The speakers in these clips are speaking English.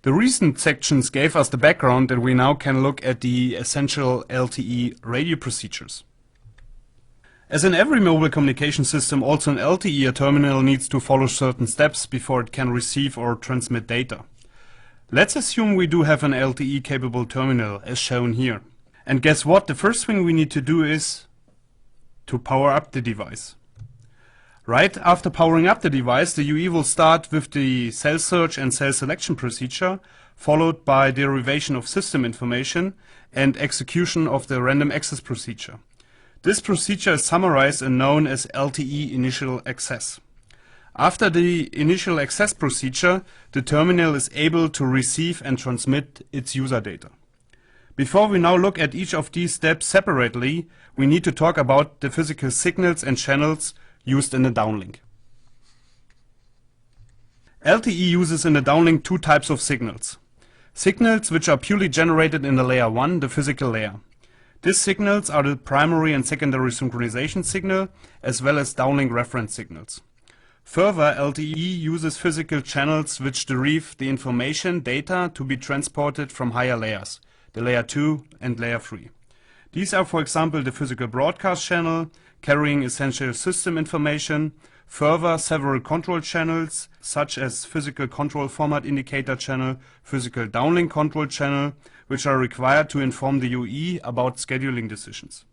The recent sections gave us the background and we now can look at the essential LTE radio procedures. As in every mobile communication system, also in LTE a terminal needs to follow certain steps before it can receive or transmit data. Let's assume we do have an LTE capable terminal as shown here. And guess what? The first thing we need to do is to power up the device. Right after powering up the device, the UE will start with the cell search and cell selection procedure, followed by derivation of system information and execution of the random access procedure. This procedure is summarized and known as LTE initial access. After the initial access procedure, the terminal is able to receive and transmit its user data. Before we now look at each of these steps separately, we need to talk about the physical signals and channels used in the downlink. LTE uses in the downlink two types of signals. Signals which are purely generated in the layer 1, the physical layer. These signals are the primary and secondary synchronization signal, as well as downlink reference signals. Further, LTE uses physical channels which derive the information data to be transported from higher layers, the layer 2 and layer 3. These are, for example, the physical broadcast channel, carrying essential system information, further several control channels, such as physical control format indicator channel, physical downlink control channel, which are required to inform the UE about scheduling decisions.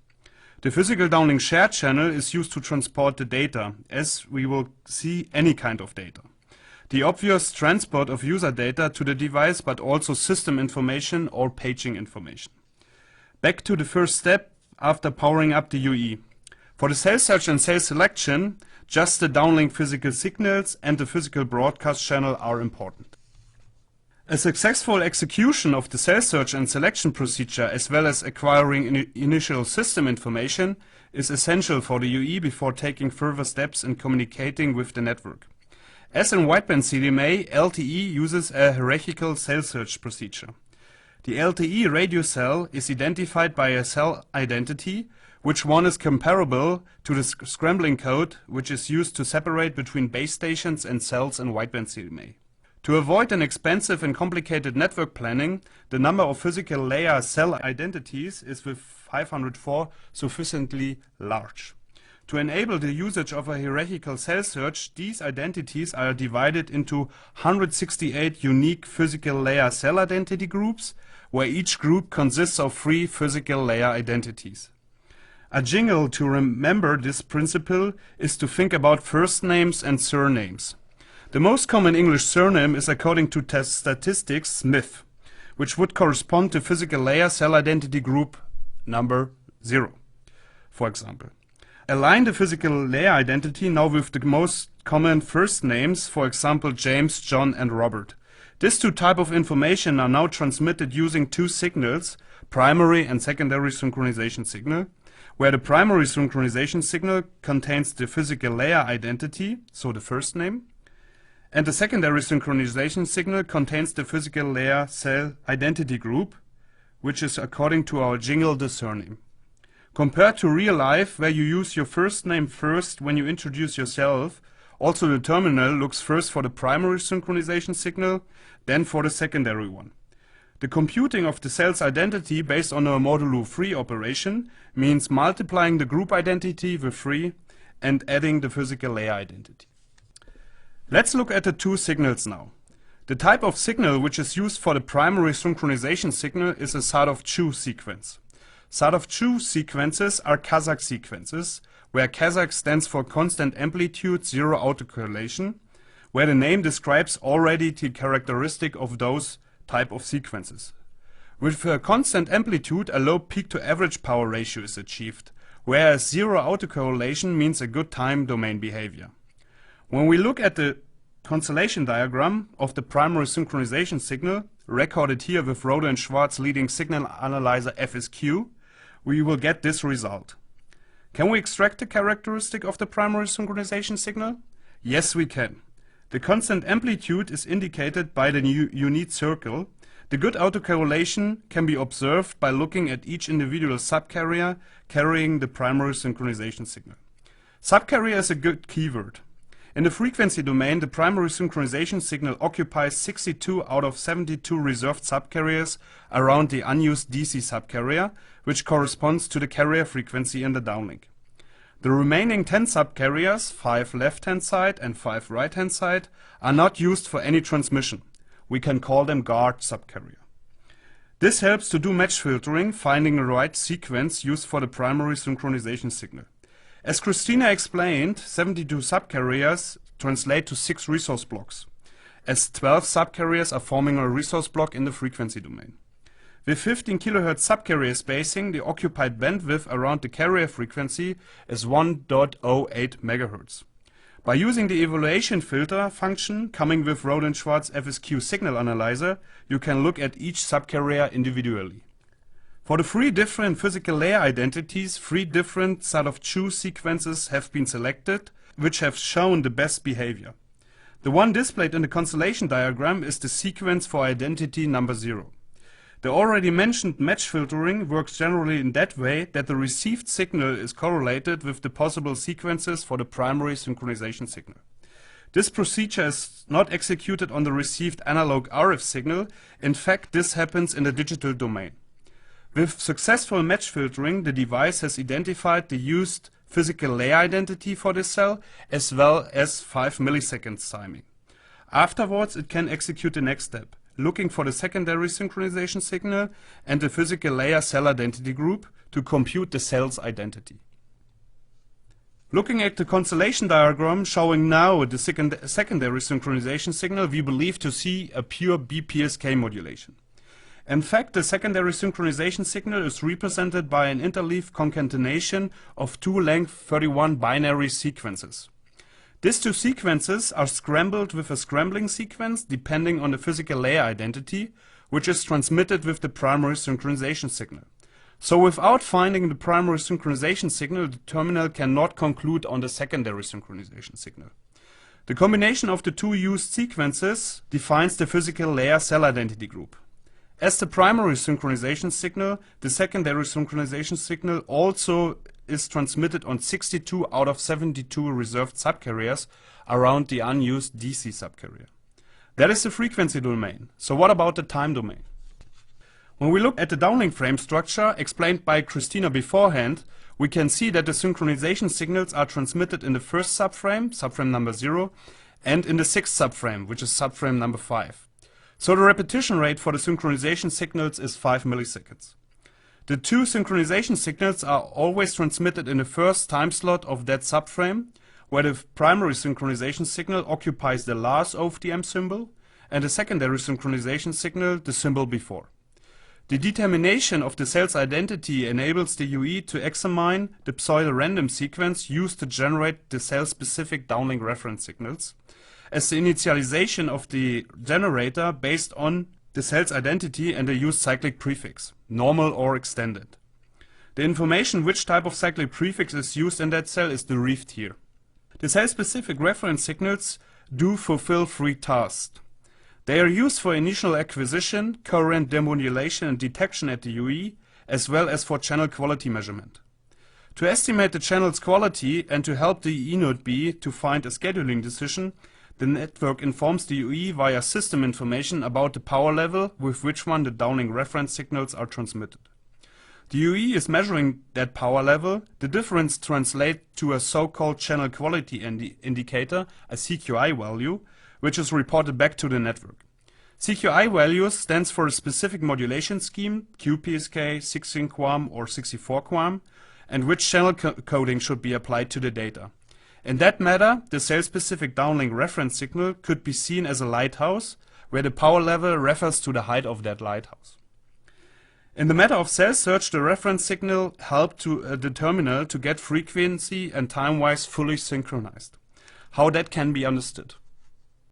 The physical downlink shared channel is used to transport the data, as we will see any kind of data. The obvious transport of user data to the device, but also system information or paging information. Back to the first step after powering up the UE. For the cell search and cell selection, just the downlink physical signals and the physical broadcast channel are important. A successful execution of the cell search and selection procedure, as well as acquiring initial system information, is essential for the UE before taking further steps in communicating with the network. As in wideband CDMA, LTE uses a hierarchical cell search procedure. The LTE radio cell is identified by a cell identity, which one is comparable to the scrambling code which is used to separate between base stations and cells in wideband CDMA. To avoid an expensive and complicated network planning, the number of physical layer cell identities is with 504 sufficiently large. To enable the usage of a hierarchical cell search, these identities are divided into 168 unique physical layer cell identity groups, where each group consists of 3 physical layer identities. A jingle to remember this principle is to think about first names and surnames. The most common English surname is, according to statistics, Smith, which would correspond to physical layer cell identity group number 0, for example. Align the physical layer identity now with the most common first names, for example James, John and Robert. These two types of information are now transmitted using two signals, primary and secondary synchronization signal, where the primary synchronization signal contains the physical layer identity, so the first name, and the secondary synchronization signal contains the physical layer cell identity group, which is, according to our jingle, the surname. Compared to real life, where you use your first name first when you introduce yourself, also the terminal looks first for the primary synchronization signal, then for the secondary one. The computing of the cell's identity based on a modulo 3 operation means multiplying the group identity with 3 and adding the physical layer identity. Let's look at the two signals now. The type of signal which is used for the primary synchronization signal is a Sadov-Chu sequence. Sadov-Chu sequences are Kazakh sequences, where Kazakh stands for constant amplitude zero autocorrelation, where the name describes already the characteristic of those type of sequences. With a constant amplitude, a low peak to average power ratio is achieved, whereas zero autocorrelation means a good time domain behavior. When we look at the constellation diagram of the primary synchronization signal, recorded here with Roder and Schwarz leading signal analyzer FSQ, we will get this result. Can we extract the characteristic of the primary synchronization signal? Yes, we can. The constant amplitude is indicated by the unit circle. The good autocorrelation can be observed by looking at each individual subcarrier carrying the primary synchronization signal. Subcarrier is a good keyword. In the frequency domain, the primary synchronization signal occupies 62 out of 72 reserved subcarriers around the unused DC subcarrier, which corresponds to the carrier frequency in the downlink. The remaining 10 subcarriers, 5 left-hand side and 5 right-hand side, are not used for any transmission. We can call them guard subcarrier. This helps to do match filtering, finding the right sequence used for the primary synchronization signal. As Christina explained, 72 subcarriers translate to 6 resource blocks, as 12 subcarriers are forming a resource block in the frequency domain. With 15 kHz subcarrier spacing, the occupied bandwidth around the carrier frequency is 1.08 MHz. By using the evaluation filter function coming with Rohde & Schwarz FSQ signal analyzer, you can look at each subcarrier individually. For the 3 different physical layer identities, 3 different set of choose sequences have been selected, which have shown the best behavior. The one displayed in the constellation diagram is the sequence for identity number 0. The already mentioned match filtering works generally in that way that the received signal is correlated with the possible sequences for the primary synchronization signal. This procedure is not executed on the received analog RF signal. In fact, this happens in the digital domain. With successful match filtering, the device has identified the used physical layer identity for this cell as well as 5 milliseconds timing. Afterwards, it can execute the next step, looking for the secondary synchronization signal and the physical layer cell identity group to compute the cell's identity. Looking at the constellation diagram showing now the secondary synchronization signal, we believe to see a pure BPSK modulation. In fact, the secondary synchronization signal is represented by an interleave concatenation of 2 length 31 binary sequences. These 2 sequences are scrambled with a scrambling sequence depending on the physical layer identity, which is transmitted with the primary synchronization signal. So without finding the primary synchronization signal, the terminal cannot conclude on the secondary synchronization signal. The combination of the 2 used sequences defines the physical layer cell identity group. As the primary synchronization signal, the secondary synchronization signal also is transmitted on 62 out of 72 reserved subcarriers around the unused DC subcarrier. That is the frequency domain. So what about the time domain? When we look at the downlink frame structure explained by Christina beforehand, we can see that the synchronization signals are transmitted in the first subframe, subframe number 0, and in the 6th subframe, which is subframe number 5. So the repetition rate for the synchronization signals is 5 milliseconds. The 2 synchronization signals are always transmitted in the first time slot of that subframe, where the primary synchronization signal occupies the last OFDM symbol and the secondary synchronization signal the symbol before. The determination of the cell's identity enables the UE to examine the pseudo-random sequence used to generate the cell-specific downlink reference signals, as the initialization of the generator based on the cell's identity and the used cyclic prefix, normal or extended. The information which type of cyclic prefix is used in that cell is derived here. The cell-specific reference signals do fulfill 3 tasks. They are used for initial acquisition, coherent demodulation and detection at the UE, as well as for channel quality measurement. To estimate the channel's quality and to help the eNodeB to find a scheduling decision, the network informs the UE via system information about the power level with which one the downlink reference signals are transmitted. The UE is measuring that power level. The difference translates to a so-called channel quality indicator, a CQI value, which is reported back to the network. CQI value stands for a specific modulation scheme, QPSK, 16 QAM or 64 QAM, and which channel coding should be applied to the data. In that matter, the cell-specific downlink reference signal could be seen as a lighthouse, where the power level refers to the height of that lighthouse. In the matter of cell search, the reference signal helped the terminal to get frequency and time-wise fully synchronized. How that can be understood?